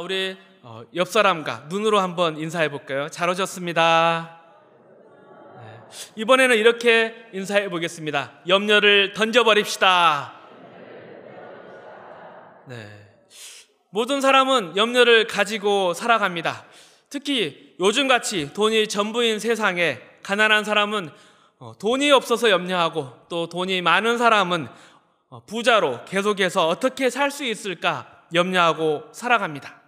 우리 옆 사람과 눈으로 한번 인사해 볼까요? 잘 오셨습니다. 이번에는 이렇게 인사해 보겠습니다. 염려를 던져버립시다. 모든 사람은 염려를 가지고 살아갑니다. 특히 요즘같이 돈이 전부인 세상에 가난한 사람은 돈이 없어서 염려하고, 또 돈이 많은 사람은 부자로 계속해서 어떻게 살 수 있을까 염려하고 살아갑니다.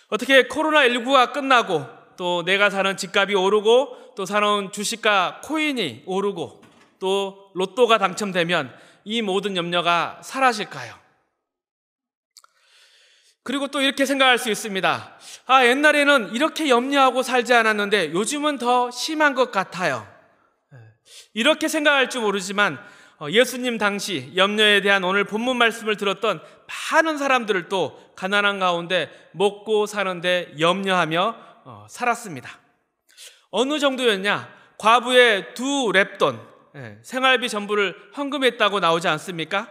어떻게 코로나19가 끝나고 또 내가 사는 집값이 오르고 또 사놓은 주식과 코인이 오르고 또 로또가 당첨되면 이 모든 염려가 사라질까요? 그리고 또 이렇게 생각할 수 있습니다. 옛날에는 이렇게 염려하고 살지 않았는데 요즘은 더 심한 것 같아요. 이렇게 생각할 줄 모르지만 예수님 당시 염려에 대한 오늘 본문 말씀을 들었던 많은 사람들을 또 가난한 가운데 먹고 사는데 염려하며 살았습니다. 어느 정도였냐? 과부의 2렙돈, 생활비 전부를 헌금했다고 나오지 않습니까?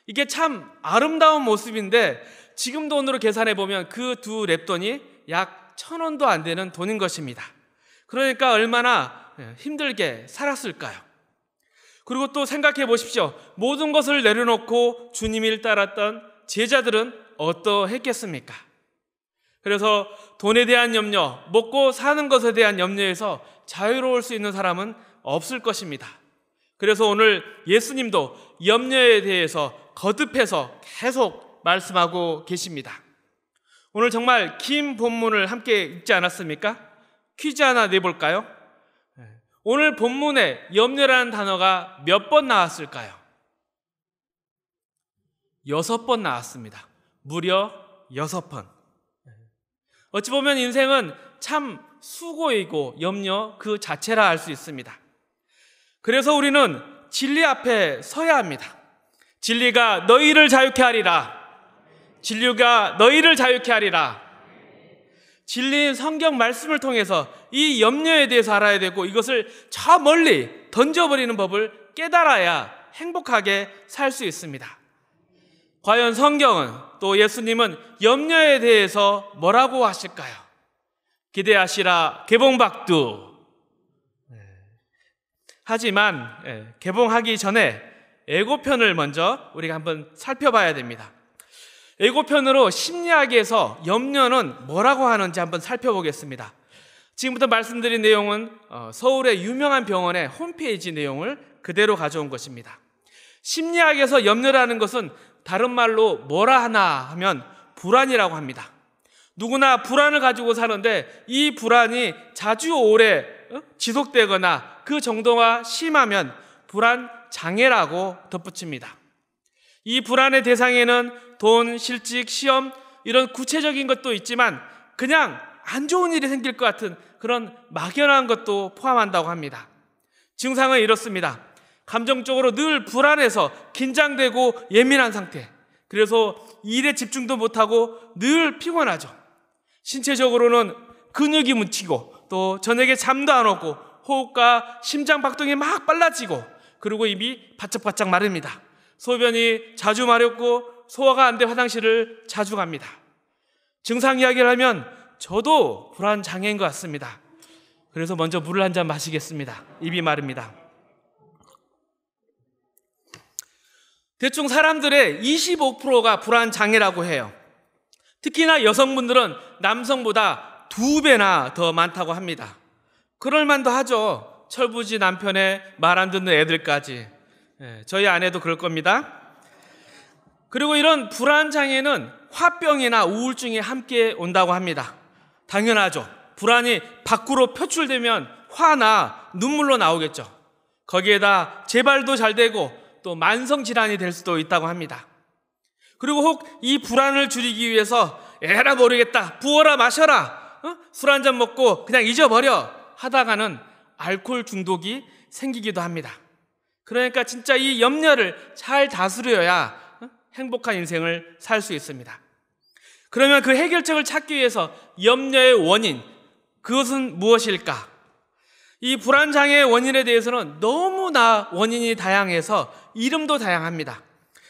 이게 참 아름다운 모습인데 지금 돈으로 계산해 보면 그 2렙돈이 약 1,000원도 안 되는 돈인 것입니다. 그러니까 얼마나 힘들게 살았을까요? 그리고 또 생각해 보십시오. 모든 것을 내려놓고 주님을 따랐던 제자들은 어떠했겠습니까? 그래서 돈에 대한 염려, 먹고 사는 것에 대한 염려에서 자유로울 수 있는 사람은 없을 것입니다. 그래서 오늘 예수님도 염려에 대해서 거듭해서 계속 말씀하고 계십니다. 오늘 정말 긴 본문을 함께 읽지 않았습니까? 퀴즈 하나 내볼까요? 오늘 본문에 염려라는 단어가 몇 번 나왔을까요? 6번 나왔습니다. 무려 6번. 어찌 보면 인생은 참 수고이고 염려 그 자체라 할 수 있습니다. 그래서 우리는 진리 앞에 서야 합니다. 진리가 너희를 자유케 하리라. 진리가 너희를 자유케 하리라. 진리인 성경 말씀을 통해서 이 염려에 대해서 알아야 되고 이것을 저 멀리 던져버리는 법을 깨달아야 행복하게 살 수 있습니다. 과연 성경은 또 예수님은 염려에 대해서 뭐라고 하실까요? 기대하시라 개봉박두. 하지만 개봉하기 전에 예고편을 먼저 우리가 한번 살펴봐야 됩니다. 예고편으로 심리학에서 염려는 뭐라고 하는지 한번 살펴보겠습니다. 지금부터 말씀드린 내용은 서울의 유명한 병원의 홈페이지 내용을 그대로 가져온 것입니다. 심리학에서 염려라는 것은 다른 말로 뭐라 하나 하면 불안이라고 합니다. 누구나 불안을 가지고 사는데 이 불안이 자주 오래 지속되거나 그 정도가 심하면 불안 장애라고 덧붙입니다. 이 불안의 대상에는 돈, 실직, 시험 이런 구체적인 것도 있지만 그냥 안 좋은 일이 생길 것 같은 그런 막연한 것도 포함한다고 합니다. 증상은 이렇습니다. 감정적으로 늘 불안해서 긴장되고 예민한 상태. 그래서 일에 집중도 못하고 늘 피곤하죠. 신체적으로는 근육이 묻히고 또 저녁에 잠도 안 오고 호흡과 심장 박동이 막 빨라지고 그리고 입이 바짝바짝 마릅니다. 소변이 자주 마렵고 소화가 안 돼 화장실을 자주 갑니다. 증상 이야기를 하면 저도 불안 장애인 것 같습니다. 그래서 먼저 물을 한 잔 마시겠습니다. 입이 마릅니다. 대충 사람들의 25%가 불안 장애라고 해요. 특히나 여성분들은 남성보다 2배나 더 많다고 합니다. 그럴 만도 하죠. 철부지 남편의 말 안 듣는 애들까지. 저희 아내도 그럴 겁니다. 그리고 이런 불안 장애는 화병이나 우울증이 함께 온다고 합니다. 당연하죠. 불안이 밖으로 표출되면 화나 눈물로 나오겠죠. 거기에다 재발도 잘 되고 또 만성질환이 될 수도 있다고 합니다. 그리고 혹 이 불안을 줄이기 위해서 에라 모르겠다, 부어라 마셔라, 술 한 잔 먹고 그냥 잊어버려 하다가는 알코올 중독이 생기기도 합니다. 그러니까 진짜 이 염려를 잘 다스려야 행복한 인생을 살 수 있습니다. 그러면 그 해결책을 찾기 위해서 염려의 원인, 그것은 무엇일까? 이 불안장애의 원인에 대해서는 너무나 원인이 다양해서 이름도 다양합니다.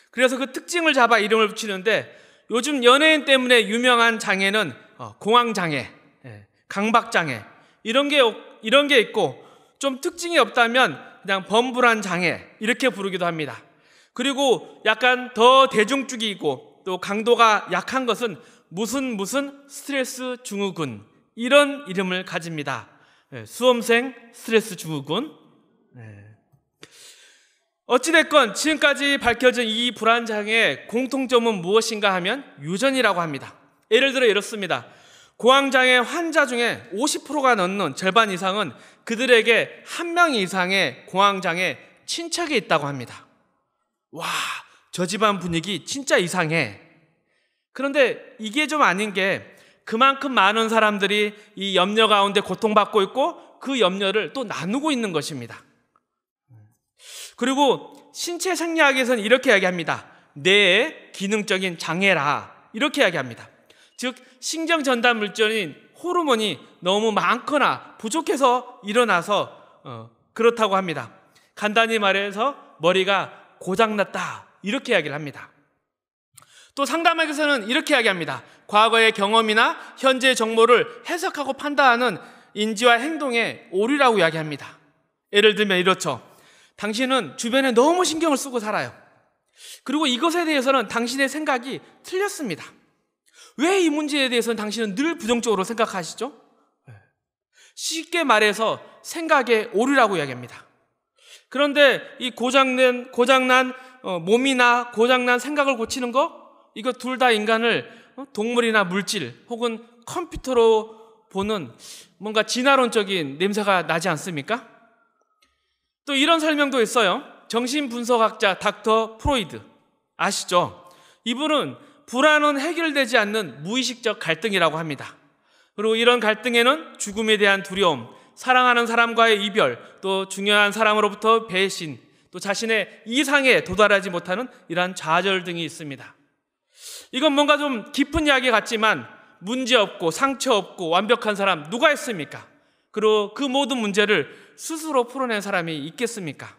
그래서 그 특징을 잡아 이름을 붙이는데 요즘 연예인 때문에 유명한 장애는 공황장애, 강박장애 이런 게 있고, 좀 특징이 없다면 그냥 범불안 장애 이렇게 부르기도 합니다. 그리고 약간 더 대중적이고 또 강도가 약한 것은 무슨 스트레스 증후군, 이런 이름을 가집니다. 수험생 스트레스 증후군. 어찌됐건 지금까지 밝혀진 이 불안장애의 공통점은 무엇인가 하면 유전이라고 합니다. 예를 들어 이렇습니다. 공황장애 환자 중에 50%가 넘는 절반 이상은 그들에게 한 명 이상의 공황장애 친척이 있다고 합니다. 와, 저 집안 분위기 진짜 이상해. 그런데 이게 좀 아닌 게, 그만큼 많은 사람들이 이 염려 가운데 고통받고 있고 그 염려를 또 나누고 있는 것입니다. 그리고 신체 생리학에서는 이렇게 이야기합니다. 뇌의 기능적인 장애라, 이렇게 이야기합니다. 즉 신경 전달 물질인 호르몬이 너무 많거나 부족해서 일어나서 그렇다고 합니다. 간단히 말해서 머리가 고장났다, 이렇게 이야기를 합니다. 또 상담학에서는 이렇게 이야기합니다. 과거의 경험이나 현재의 정보를 해석하고 판단하는 인지와 행동의 오류라고 이야기합니다. 예를 들면 이렇죠. 당신은 주변에 너무 신경을 쓰고 살아요. 그리고 이것에 대해서는 당신의 생각이 틀렸습니다. 왜 이 문제에 대해서는 당신은 늘 부정적으로 생각하시죠? 쉽게 말해서 생각의 오류라고 이야기합니다. 그런데 이 고장난 몸이나 고장난 생각을 고치는 거, 이거 둘 다 인간을 동물이나 물질 혹은 컴퓨터로 보는 뭔가 진화론적인 냄새가 나지 않습니까? 또 이런 설명도 있어요. 정신분석학자 닥터 프로이드 아시죠? 이분은 불안은 해결되지 않는 무의식적 갈등이라고 합니다. 그리고 이런 갈등에는 죽음에 대한 두려움, 사랑하는 사람과의 이별, 또 중요한 사람으로부터 배신, 또 자신의 이상에 도달하지 못하는 이러한 좌절 등이 있습니다. 이건 뭔가 좀 깊은 이야기 같지만 문제 없고 상처 없고 완벽한 사람 누가 있습니까? 그리고 그 모든 문제를 스스로 풀어낸 사람이 있겠습니까?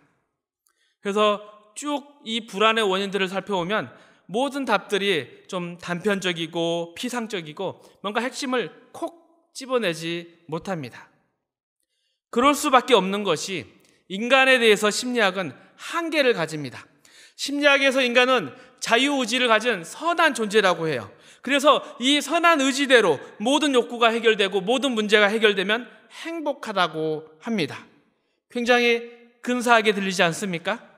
그래서 쭉 이 불안의 원인들을 살펴보면 모든 답들이 좀 단편적이고 피상적이고 뭔가 핵심을 콕 집어내지 못합니다. 그럴 수밖에 없는 것이, 인간에 대해서 심리학은 한계를 가집니다. 심리학에서 인간은 자유의지를 가진 선한 존재라고 해요. 그래서 이 선한 의지대로 모든 욕구가 해결되고 모든 문제가 해결되면 행복하다고 합니다. 굉장히 근사하게 들리지 않습니까?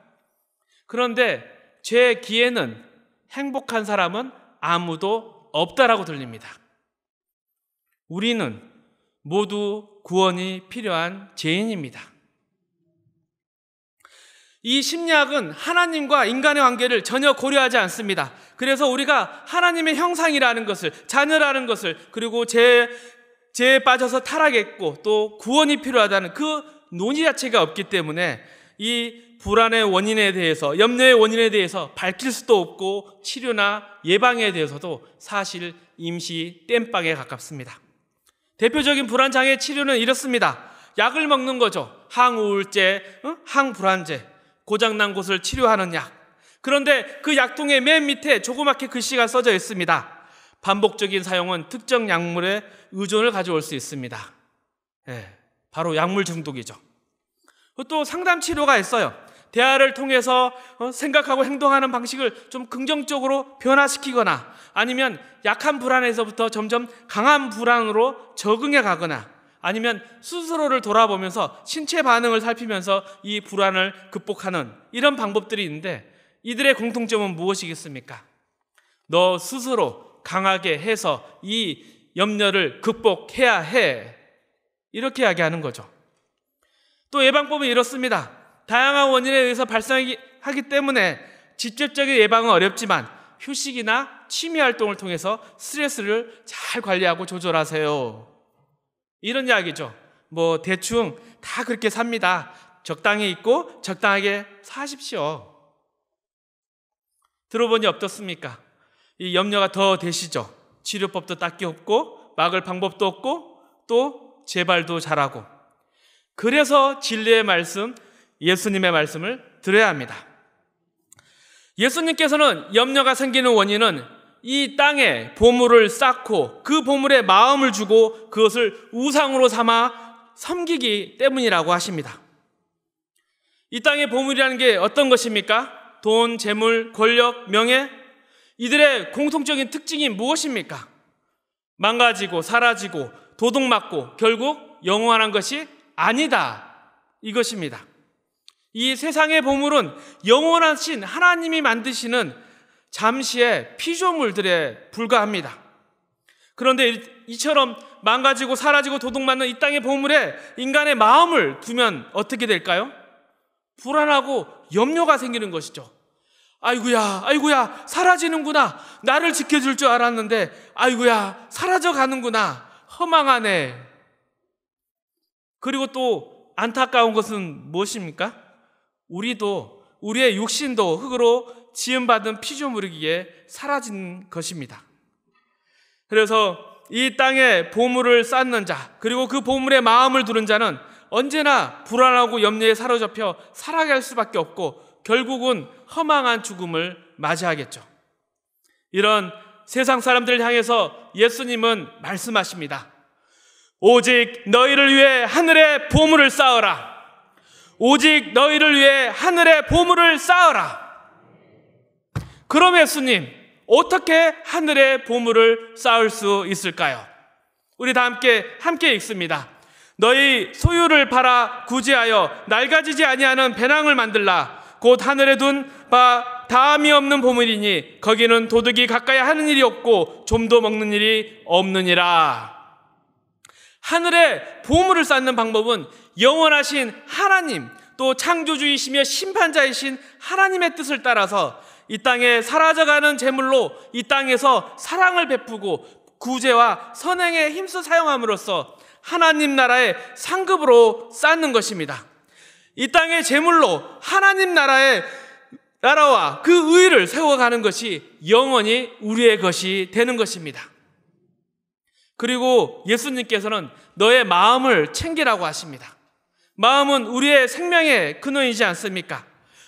그런데 제 귀에는 행복한 사람은 아무도 없다라고 들립니다. 우리는 모두 구원이 필요한 죄인입니다. 이 심리학은 하나님과 인간의 관계를 전혀 고려하지 않습니다. 그래서 우리가 하나님의 형상이라는 것을, 자녀라는 것을, 그리고 죄에 빠져서 타락했고 또 구원이 필요하다는 그 논의 자체가 없기 때문에 이 불안의 원인에 대해서, 염려의 원인에 대해서 밝힐 수도 없고 치료나 예방에 대해서도 사실 임시 땜빵에 가깝습니다. 대표적인 불안장애 치료는 이렇습니다. 약을 먹는 거죠. 항우울제, 항불안제, 고장난 곳을 치료하는 약. 그런데 그 약통의 맨 밑에 조그맣게 글씨가 써져 있습니다. 반복적인 사용은 특정 약물에 의존을 가져올 수 있습니다. 바로 약물 중독이죠. 또 상담 치료가 있어요. 대화를 통해서 생각하고 행동하는 방식을 좀 긍정적으로 변화시키거나, 아니면 약한 불안에서부터 점점 강한 불안으로 적응해 가거나, 아니면 스스로를 돌아보면서 신체 반응을 살피면서 이 불안을 극복하는 이런 방법들이 있는데, 이들의 공통점은 무엇이겠습니까? 너 스스로 강하게 해서 이 염려를 극복해야 해, 이렇게 이야기하는 거죠. 또 예방법은 이렇습니다. 다양한 원인에 의해서 발생하기 때문에 직접적인 예방은 어렵지만 휴식이나 취미 활동을 통해서 스트레스를 잘 관리하고 조절하세요, 이런 이야기죠. 뭐 대충 다 그렇게 삽니다. 적당히 있고 적당하게 사십시오. 들어보니 어떻습니까? 이 염려가 더 되시죠? 치료법도 딱히 없고 막을 방법도 없고 또 재발도 잘하고. 그래서 진리의 말씀, 예수님의 말씀을 들어야 합니다. 예수님께서는 염려가 생기는 원인은 이 땅에 보물을 쌓고 그 보물에 마음을 주고 그것을 우상으로 삼아 섬기기 때문이라고 하십니다. 이 땅의 보물이라는 게 어떤 것입니까? 돈, 재물, 권력, 명예? 이들의 공통적인 특징이 무엇입니까? 망가지고 사라지고 도둑맞고 결국 영원한 것이 아니다, 이것입니다. 이 세상의 보물은 영원하신 하나님이 만드시는 잠시의 피조물들에 불과합니다. 그런데 이처럼 망가지고 사라지고 도둑맞는 이 땅의 보물에 인간의 마음을 두면 어떻게 될까요? 불안하고 염려가 생기는 것이죠. 아이고야, 사라지는구나. 나를 지켜줄 줄 알았는데, 아이고야, 사라져 가는구나. 허망하네. 그리고 또 안타까운 것은 무엇입니까? 우리의 육신도 흙으로 지음받은 피조물이기에 사라진 것입니다. 그래서 이 땅에 보물을 쌓는 자, 그리고 그 보물에 마음을 두는 자는 언제나 불안하고 염려에 사로잡혀 살아갈 수밖에 없고 결국은 허망한 죽음을 맞이하겠죠. 이런 세상 사람들을 향해서 예수님은 말씀하십니다. 오직 너희를 위해 하늘의 보물을 쌓으라. 오직 너희를 위해 하늘의 보물을 쌓으라. 그럼 예수님, 어떻게 하늘의 보물을 쌓을 수 있을까요? 우리 다 함께 읽습니다. 너희 소유를 팔아 구제하여 낡아지지 아니하는 배낭을 만들라. 곧 하늘에 둔 바 다함이 없는 보물이니 거기는 도둑이 가까이 하는 일이 없고 좀도 먹는 일이 없느니라. 하늘에 보물을 쌓는 방법은 영원하신 하나님, 또 창조주이시며 심판자이신 하나님의 뜻을 따라서 이 땅에 사라져가는 재물로 이 땅에서 사랑을 베푸고 구제와 선행에 힘써 사용함으로써 하나님 나라의 상급으로 쌓는 것입니다. 이 땅의 재물로 하나님 나라와 그 의를 세워가는 것이 영원히 우리의 것이 되는 것입니다. 그리고 예수님께서는 너의 마음을 챙기라고 하십니다. 마음은 우리의 생명의 근원이지 않습니까?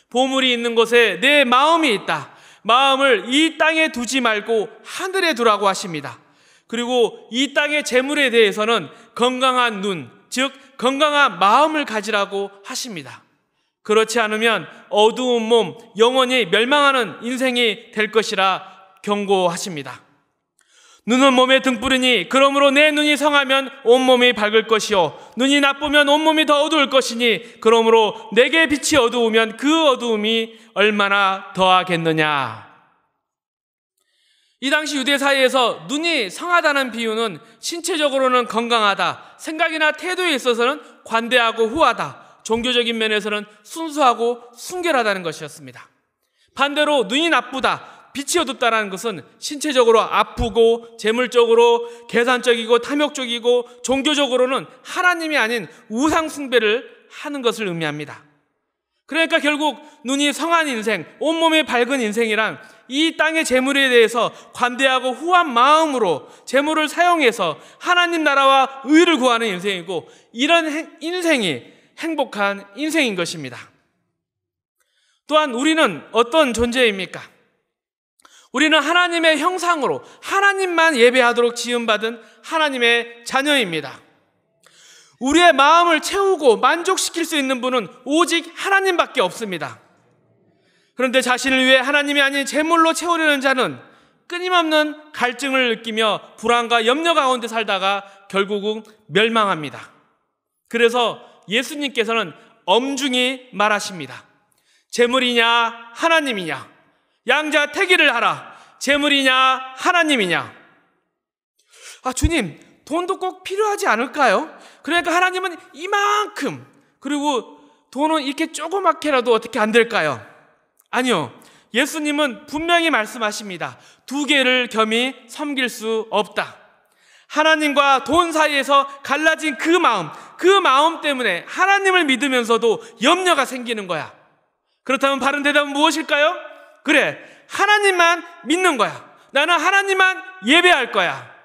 보물이 있는 곳에 내 마음이 있다. 마음을 이 땅에 두지 말고 하늘에 두라고 하십니다. 그리고 이 땅의 재물에 대해서는 건강한 눈, 즉 건강한 마음을 가지라고 하십니다. 그렇지 않으면 어두운 몸, 영원히 멸망하는 인생이 될 것이라 경고하십니다. 눈은 몸의 등불이니 그러므로 내 눈이 성하면 온몸이 밝을 것이요 눈이 나쁘면 온몸이 더 어두울 것이니 그러므로 내게 빛이 어두우면 그 어두움이 얼마나 더하겠느냐. 이 당시 유대 사회에서 눈이 성하다는 비유는 신체적으로는 건강하다, 생각이나 태도에 있어서는 관대하고 후하다, 종교적인 면에서는 순수하고 순결하다는 것이었습니다. 반대로 눈이 나쁘다, 빛이 어둡다는 것은 신체적으로 아프고 재물적으로 계산적이고 탐욕적이고 종교적으로는 하나님이 아닌 우상 숭배를 하는 것을 의미합니다. 그러니까 결국 눈이 성한 인생, 온몸이 밝은 인생이란 이 땅의 재물에 대해서 관대하고 후한 마음으로 재물을 사용해서 하나님 나라와 의를 구하는 인생이고, 이런 인생이 행복한 인생인 것입니다. 또한 우리는 어떤 존재입니까? 우리는 하나님의 형상으로 하나님만 예배하도록 지음받은 하나님의 자녀입니다. 우리의 마음을 채우고 만족시킬 수 있는 분은 오직 하나님밖에 없습니다. 그런데 자신을 위해 하나님이 아닌 재물로 채우려는 자는 끊임없는 갈증을 느끼며 불안과 염려 가운데 살다가 결국은 멸망합니다. 그래서 예수님께서는 엄중히 말하십니다. 재물이냐 하나님이냐, 양자택일을 하라. 재물이냐 하나님이냐. 주님, 돈도 꼭 필요하지 않을까요? 그러니까 하나님은 이만큼, 그리고 돈은 이렇게 조그맣게라도 어떻게 안 될까요? 아니요, 예수님은 분명히 말씀하십니다. 두 개를 겸히 섬길 수 없다. 하나님과 돈 사이에서 갈라진 그 마음 때문에 하나님을 믿으면서도 염려가 생기는 거야. 그렇다면 바른 대답은 무엇일까요? 그래, 하나님만 믿는 거야. 나는 하나님만 예배할 거야.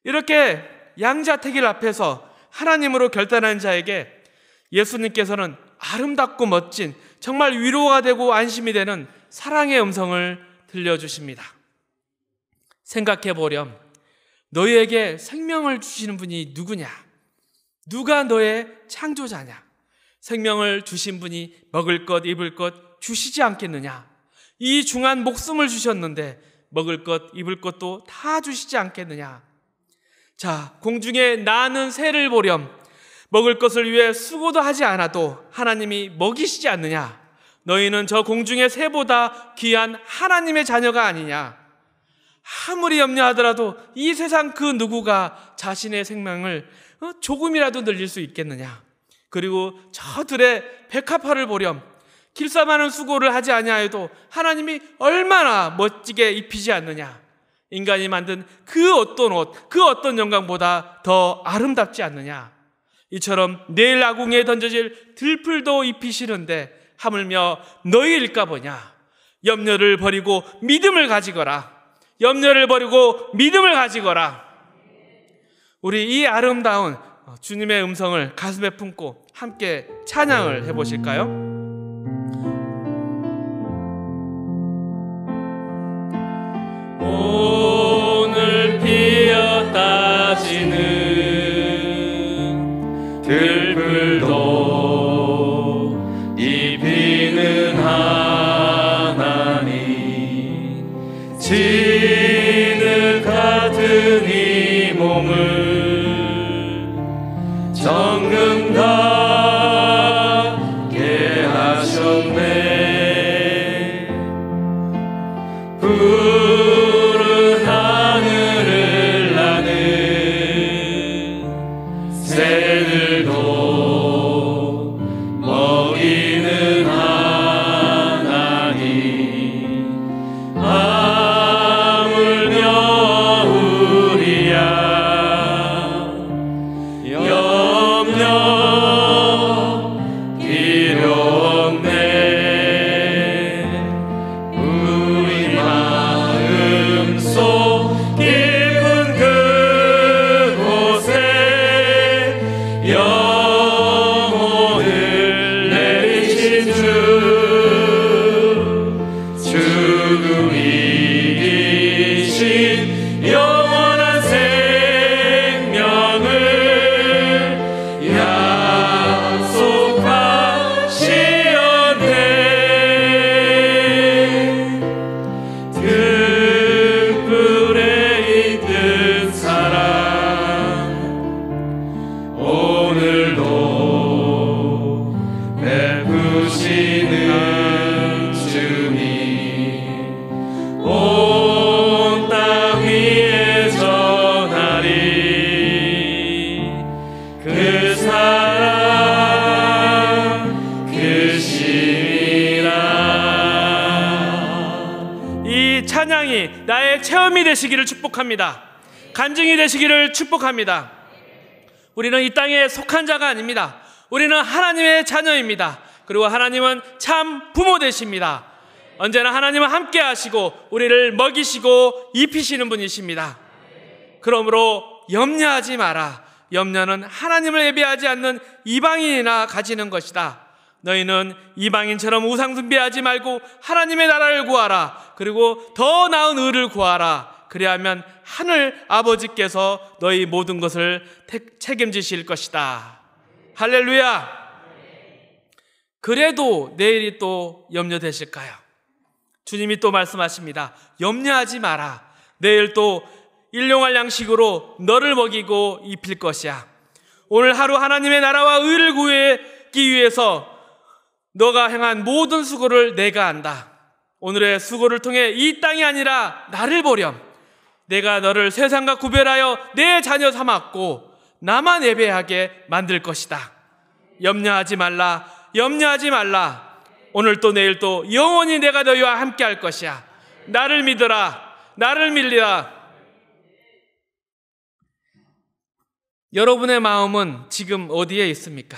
이렇게 양자택일 앞에서 하나님으로 결단한 자에게 예수님께서는 아름답고 멋진, 정말 위로가 되고 안심이 되는 사랑의 음성을 들려주십니다. 생각해 보렴. 너희에게 생명을 주시는 분이 누구냐? 누가 너의 창조자냐? 생명을 주신 분이 먹을 것, 입을 것 주시지 않겠느냐? 이 중한 목숨을 주셨는데 먹을 것, 입을 것도 다 주시지 않겠느냐? 자, 공중에 나는 새를 보렴. 먹을 것을 위해 수고도 하지 않아도 하나님이 먹이시지 않느냐? 너희는 저 공중의 새보다 귀한 하나님의 자녀가 아니냐? 아무리 염려하더라도 이 세상 그 누구가 자신의 생명을 조금이라도 늘릴 수 있겠느냐? 그리고 저 들의 백합화를 보렴. 길쌈 많은 수고를 하지 아니하여도 하나님이 얼마나 멋지게 입히지 않느냐? 인간이 만든 그 어떤 옷, 그 어떤 영광보다 더 아름답지 않느냐? 이처럼 내일 아궁이에 던져질 들풀도 입히시는데 하물며 너희일까 보냐? 염려를 버리고 믿음을 가지거라. 염려를 버리고 믿음을 가지거라. 우리 이 아름다운 주님의 음성을 가슴에 품고 함께 찬양을 해보실까요? 오늘 피었다 지는 들풀도 입히는 하나님, 진흙 같은 이 몸을 정금 닿게 하셨네. 푸른 하늘을 나는 새들도 먹이는 하나님, 하물며 우리야 염려 필요 없네. 찬양이 나의 체험이 되시기를 축복합니다. 간증이 되시기를 축복합니다. 우리는 이 땅에 속한 자가 아닙니다. 우리는 하나님의 자녀입니다. 그리고 하나님은 참 부모 되십니다. 언제나 하나님은 함께 하시고 우리를 먹이시고 입히시는 분이십니다. 그러므로 염려하지 마라. 염려는 하나님을 예배하지 않는 이방인이나 가지는 것이다. 너희는 이방인처럼 우상 숭배하지 말고 하나님의 나라를 구하라. 그리고 더 나은 의를 구하라. 그리하면 하늘 아버지께서 너희 모든 것을 책임지실 것이다. 할렐루야. 그래도 내일이 또 염려되실까요? 주님이 또 말씀하십니다. 염려하지 마라. 내일 또 일용할 양식으로 너를 먹이고 입힐 것이야. 오늘 하루 하나님의 나라와 의를 구하기 위해서 너가 행한 모든 수고를 내가 안다. 오늘의 수고를 통해 이 땅이 아니라 나를 보렴. 내가 너를 세상과 구별하여 내 자녀 삼았고 나만 예배하게 만들 것이다. 염려하지 말라. 염려하지 말라. 오늘 또 내일 또 영원히 내가 너희와 함께 할 것이야. 나를 믿으라. 나를 믿으라. 여러분의 마음은 지금 어디에 있습니까?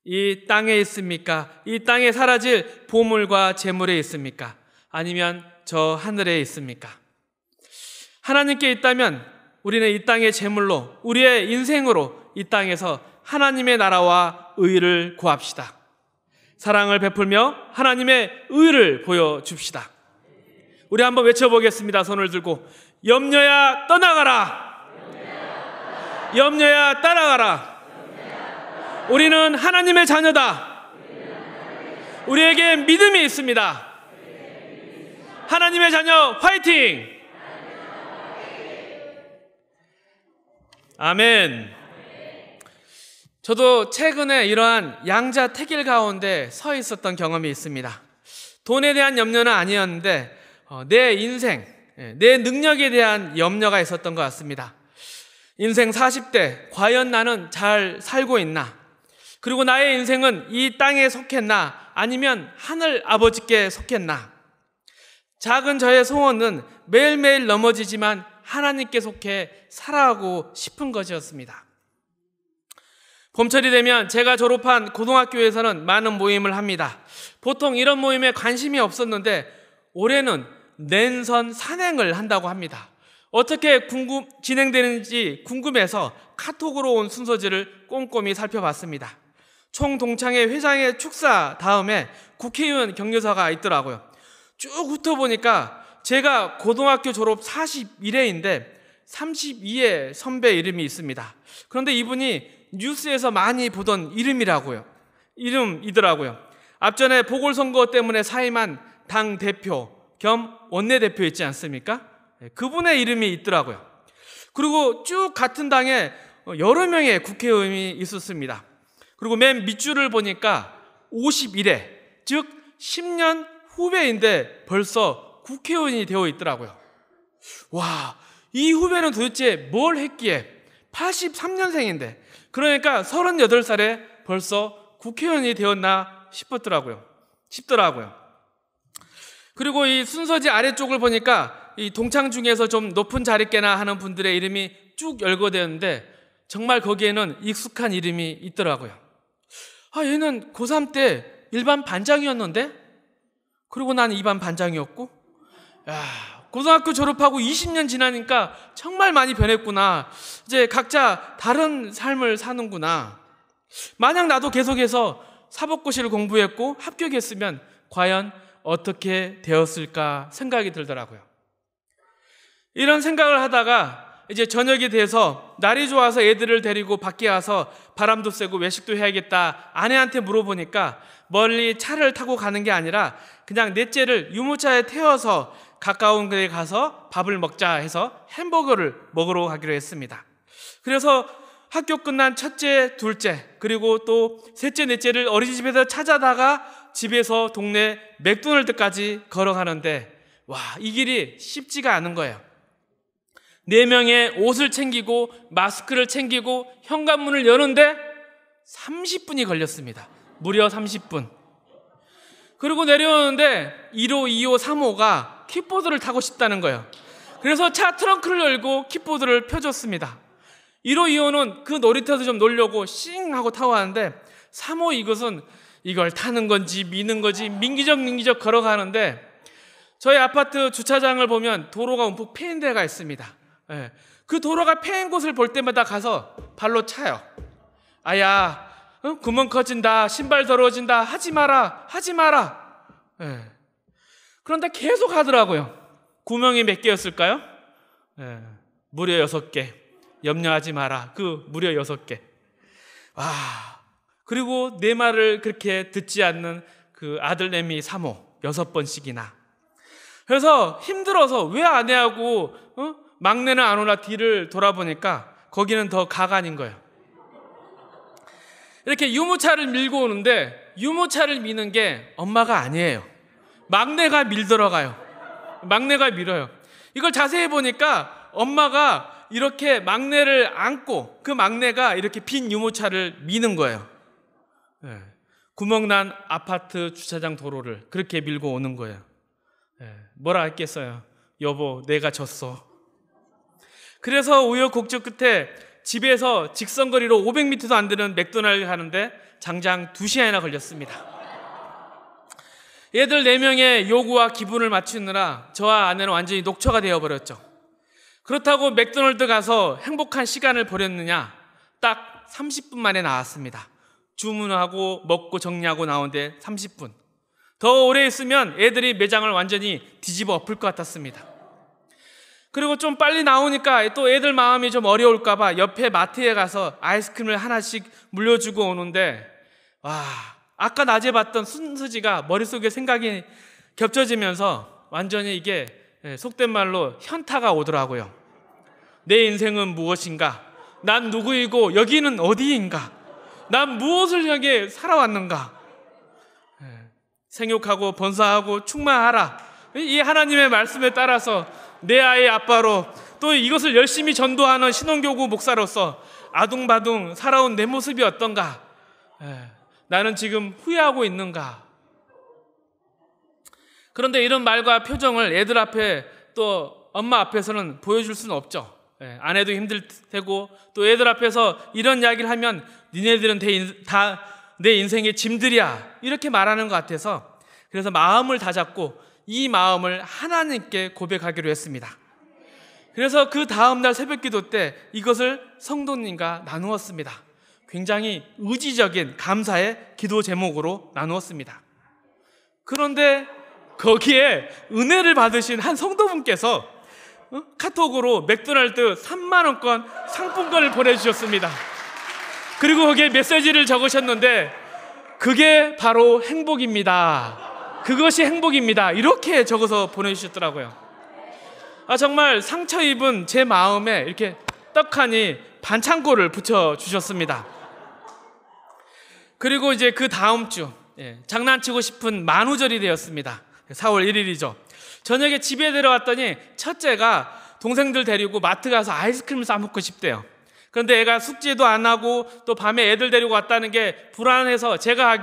이 땅에 있습니까? 이 땅에 사라질 보물과 재물에 있습니까? 아니면 저 하늘에 있습니까? 하나님께 있다면 우리는 이 땅의 재물로, 우리의 인생으로 이 땅에서 하나님의 나라와 의를 구합시다. 사랑을 베풀며 하나님의 의를 보여줍시다. 우리 한번 외쳐보겠습니다. 손을 들고 염려야 떠나가라. 염려야 따라가라. 우리는 하나님의 자녀다. 우리에게 믿음이 있습니다. 하나님의 자녀 화이팅! 아멘. 저도 최근에 이러한 양자택일 가운데 서 있었던 경험이 있습니다. 돈에 대한 염려는 아니었는데 내 인생, 내 능력에 대한 염려가 있었던 것 같습니다. 인생 40대 과연 나는 잘 살고 있나? 그리고 나의 인생은 이 땅에 속했나? 아니면 하늘 아버지께 속했나? 작은 저의 소원은 매일매일 넘어지지만 하나님께 속해 살아가고 싶은 것이었습니다. 봄철이 되면 제가 졸업한 고등학교에서는 많은 모임을 합니다. 보통 이런 모임에 관심이 없었는데 올해는 랜선 산행을 한다고 합니다. 어떻게 진행되는지 궁금해서 카톡으로 온 순서지를 꼼꼼히 살펴봤습니다. 총 동창회 회장의 축사 다음에 국회의원 격려사가 있더라고요. 쭉 훑어보니까 제가 고등학교 졸업 41회인데 32회 선배 이름이 있습니다. 그런데 이분이 뉴스에서 많이 보던 이름이더라고요. 앞전에 보궐선거 때문에 사임한 당 대표 겸 원내대표 있지 않습니까? 그분의 이름이 있더라고요. 그리고 쭉 같은 당에 여러 명의 국회의원이 있었습니다. 그리고 맨 밑줄을 보니까 51회, 즉 10년 후배인데 벌써 국회의원이 되어 있더라고요. 와, 이 후배는 도대체 뭘 했기에 83년생인데 그러니까 38살에 벌써 국회의원이 되었나 싶더라고요. 그리고 이 순서지 아래쪽을 보니까 이 동창 중에서 좀 높은 자리께나 하는 분들의 이름이 쭉 열거되었는데 정말 거기에는 익숙한 이름이 있더라고요. 아, 얘는 고3 때 일반 반장이었는데? 그리고 난 2반 반장이었고? 야, 고등학교 졸업하고 20년 지나니까 정말 많이 변했구나. 이제 각자 다른 삶을 사는구나. 만약 나도 계속해서 사법고시를 공부했고 합격했으면 과연 어떻게 되었을까 생각이 들더라고요. 이런 생각을 하다가 이제 저녁이 돼서 날이 좋아서 애들을 데리고 밖에 와서 바람도 쐬고 외식도 해야겠다 아내한테 물어보니까 멀리 차를 타고 가는 게 아니라 그냥 넷째를 유모차에 태워서 가까운 데에 가서 밥을 먹자 해서 햄버거를 먹으러 가기로 했습니다. 그래서 학교 끝난 첫째, 둘째, 그리고 또 셋째, 넷째를 어린이집에서 찾아다가 집에서 동네 맥도날드까지 걸어가는데 와, 이 길이 쉽지가 않은 거예요. 4명의 옷을 챙기고 마스크를 챙기고 현관문을 여는데 30분이 걸렸습니다. 무려 30분. 그리고 내려오는데 1호, 2호, 3호가 킥보드를 타고 싶다는 거예요. 그래서 차 트렁크를 열고 킥보드를 펴줬습니다. 1호, 2호는 그 놀이터도 좀 놀려고 싱 하고 타고 가는데 3호 이것은 이걸 타는 건지 미는 건지 민기적 걸어가는데 저희 아파트 주차장을 보면 도로가 움푹 패인 데가 있습니다. 예. 그 도로가 패인 곳을 볼 때마다 가서 발로 차요. 아야, 구멍 커진다, 신발 더러워진다, 하지 마라. 예. 그런데 계속 하더라고요. 구멍이 몇 개였을까요? 예. 무려 6개. 염려하지 마라. 그 무려 6개. 와. 그리고 내 말을 그렇게 듣지 않는 그 아들내미 3호 6번씩이나. 그래서 힘들어서 왜 아내하고 막내는 안 오나 뒤를 돌아보니까 거기는 더 가관인 거예요. 이렇게 유모차를 밀고 오는데 유모차를 미는 게 엄마가 아니에요. 막내가 밀어요. 이걸 자세히 보니까 엄마가 이렇게 막내를 안고 그 막내가 이렇게 빈 유모차를 미는 거예요. 네. 구멍난 아파트 주차장 도로를 그렇게 밀고 오는 거예요. 네. 뭐라 했겠어요? 여보, 내가 졌어. 그래서 우여곡절 끝에 집에서 직선거리로 500m도 안 되는 맥도날드 가는데 장장 2시간이나 걸렸습니다. 얘들 4명의 요구와 기분을 맞추느라 저와 아내는 완전히 녹초가 되어버렸죠. 그렇다고 맥도날드 가서 행복한 시간을 보냈느냐? 딱 30분 만에 나왔습니다. 주문하고 먹고 정리하고 나오는데 30분. 더 오래 있으면 애들이 매장을 완전히 뒤집어 엎을 것 같았습니다. 그리고 좀 빨리 나오니까 또 애들 마음이 좀 어려울까봐 옆에 마트에 가서 아이스크림을 하나씩 물려주고 오는데, 와, 아까 낮에 봤던 순서지가 머릿속에 생각이 겹쳐지면서 완전히 이게 속된 말로 현타가 오더라고요. 내 인생은 무엇인가? 난 누구이고 여기는 어디인가? 난 무엇을 향해 살아왔는가? 생육하고 번성하고 충만하라, 이 하나님의 말씀에 따라서 내 아이의 아빠로, 또 이것을 열심히 전도하는 신혼교구 목사로서 아둥바둥 살아온 내 모습이 어떤가? 나는 지금 후회하고 있는가? 그런데 이런 말과 표정을 애들 앞에, 또 엄마 앞에서는 보여줄 수는 없죠. 아내도 힘들 테고, 또 애들 앞에서 이런 이야기를 하면 니네들은 다 내 인생의 짐들이야, 이렇게 말하는 것 같아서, 그래서 마음을 다잡고 이 마음을 하나님께 고백하기로 했습니다. 그래서 그 다음날 새벽기도 때 이것을 성도님과 나누었습니다. 굉장히 의지적인 감사의 기도 제목으로 나누었습니다. 그런데 거기에 은혜를 받으신 한 성도분께서 카톡으로 맥도날드 3만원권 상품권을 보내주셨습니다. 그리고 거기에 메시지를 적으셨는데, 그게 바로 행복입니다, 그것이 행복입니다, 이렇게 적어서 보내주셨더라고요. 정말 상처 입은 제 마음에 이렇게 떡하니 반창고를 붙여주셨습니다. 그리고 이제 그 다음 주 장난치고 싶은 만우절이 되었습니다. 4월 1일이죠. 저녁에 집에 들어왔더니 첫째가 동생들 데리고 마트 가서 아이스크림을 싸먹고 싶대요. 그런데 애가 숙제도 안 하고 또 밤에 애들 데리고 왔다는 게 불안해서 제가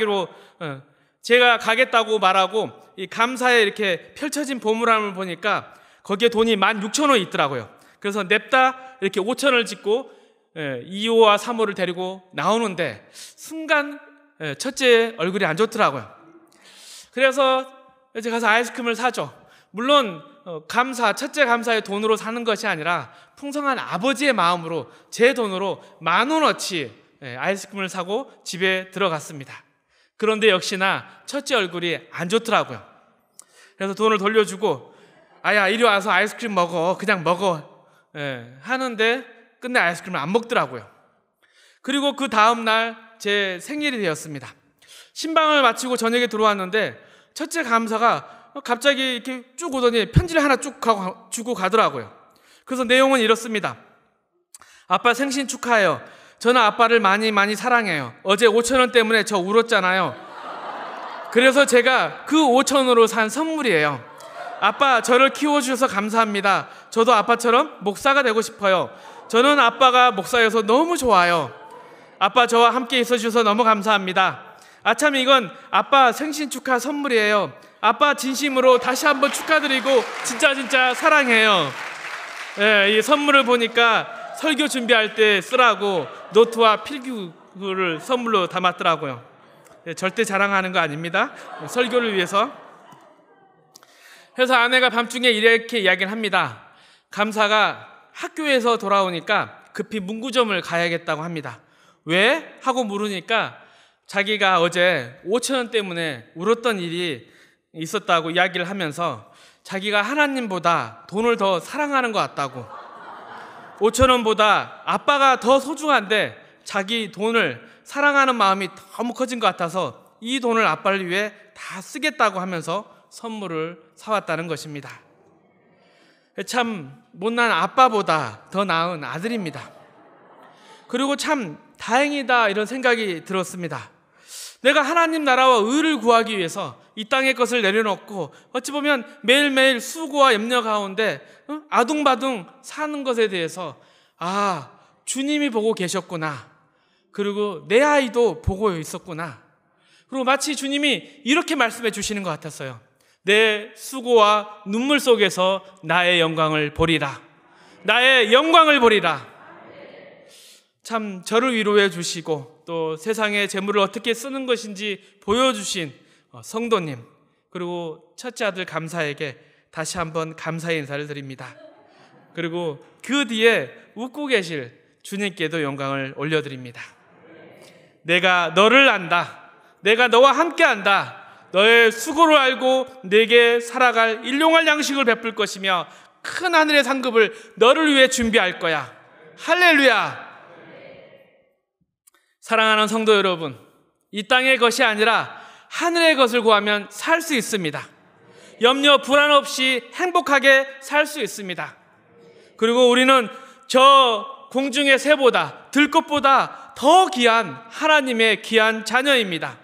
가겠다고 말하고, 이 감사에 이렇게 펼쳐진 보물함을 보니까 거기에 돈이 16,000원 있더라고요. 그래서 냅다 이렇게 5,000원을 짓고 2호와 3호를 데리고 나오는데, 순간 첫째 얼굴이 안 좋더라고요. 그래서 이제 가서 아이스크림을 사죠. 물론 첫째 감사의 돈으로 사는 것이 아니라 풍성한 아버지의 마음으로 제 돈으로 10,000원어치 아이스크림을 사고 집에 들어갔습니다. 그런데 역시나 첫째 얼굴이 안 좋더라고요. 그래서 돈을 돌려주고, 아야 이리 와서 아이스크림 먹어, 그냥 먹어 하는데 끝내 아이스크림을 안 먹더라고요. 그리고 그 다음날 제 생일이 되었습니다. 신방을 마치고 저녁에 들어왔는데 첫째 감사가 갑자기 이렇게 쭉 오더니 편지를 하나 쭉 주고 가더라고요. 그래서 내용은 이렇습니다. 아빠 생신 축하해요. 저는 아빠를 많이 사랑해요. 어제 5,000원 때문에 저 울었잖아요. 그래서 제가 그 5,000원으로 산 선물이에요. 아빠 저를 키워주셔서 감사합니다. 저도 아빠처럼 목사가 되고 싶어요. 저는 아빠가 목사여서 너무 좋아요. 아빠 저와 함께 있어주셔서 너무 감사합니다. 아참 이건 아빠 생신 축하 선물이에요. 아빠 진심으로 다시 한번 축하드리고 진짜 사랑해요. 이 선물을 보니까 설교 준비할 때 쓰라고 노트와 필기구를 선물로 담았더라고요. 절대 자랑하는 거 아닙니다. 설교를 위해서. 그래서 아내가 밤중에 이렇게 이야기를 합니다. 감사가 학교에서 돌아오니까 급히 문구점을 가야겠다고 합니다. 왜? 하고 물으니까 자기가 어제 5,000원 때문에 울었던 일이 있었다고 이야기를 하면서 자기가 하나님보다 돈을 더 사랑하는 것 같다고, 5,000원보다 아빠가 더 소중한데 자기 돈을 사랑하는 마음이 너무 커진 것 같아서 이 돈을 아빠를 위해 다 쓰겠다고 하면서 선물을 사왔다는 것입니다. 참 못난 아빠보다 더 나은 아들입니다. 그리고 참 다행이다 이런 생각이 들었습니다. 내가 하나님 나라와 의를 구하기 위해서 이 땅의 것을 내려놓고 어찌 보면 매일매일 수고와 염려 가운데 아둥바둥 사는 것에 대해서 주님이 보고 계셨구나, 그리고 내 아이도 보고 있었구나, 그리고 마치 주님이 이렇게 말씀해 주시는 것 같았어요. 내 수고와 눈물 속에서 나의 영광을 보리라, 나의 영광을 보리라. 참 저를 위로해 주시고 또 세상의 재물을 어떻게 쓰는 것인지 보여주신 성도님, 그리고 첫째 아들 감사에게 다시 한번 감사의 인사를 드립니다. 그리고 그 뒤에 웃고 계실 주님께도 영광을 올려드립니다. 내가 너를 안다, 내가 너와 함께 한다, 너의 수고를 알고 내게 살아갈 일용할 양식을 베풀 것이며 큰 하늘의 상급을 너를 위해 준비할 거야. 할렐루야. 사랑하는 성도 여러분, 이 땅의 것이 아니라 하늘의 것을 구하면 살 수 있습니다. 염려 불안 없이 행복하게 살 수 있습니다. 그리고 우리는 저 공중의 새보다 들것보다 더 귀한 하나님의 귀한 자녀입니다.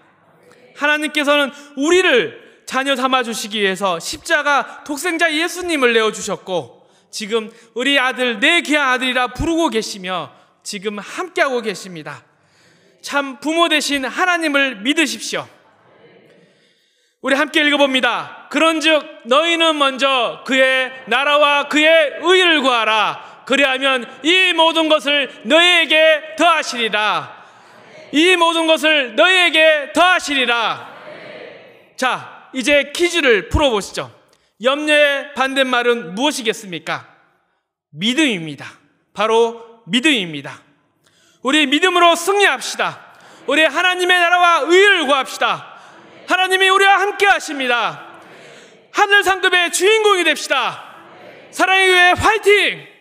하나님께서는 우리를 자녀 삼아주시기 위해서 십자가 독생자 예수님을 내어주셨고, 지금 우리 아들 내 귀한 아들이라 부르고 계시며 지금 함께하고 계십니다. 참 부모 되신 하나님을 믿으십시오. 우리 함께 읽어봅니다. 그런즉 너희는 먼저 그의 나라와 그의 의를 구하라. 그리하면 이 모든 것을 너희에게 더하시리라. 이 모든 것을 너희에게 더하시리라. 자, 이제 퀴즈를 풀어보시죠. 염려의 반대말은 무엇이겠습니까? 믿음입니다. 바로 믿음입니다. 우리 믿음으로 승리합시다. 우리 하나님의 나라와 의를 구합시다. 하나님이 우리와 함께 하십니다. 하늘 상급의 주인공이 됩시다. 사랑의 교회 화이팅!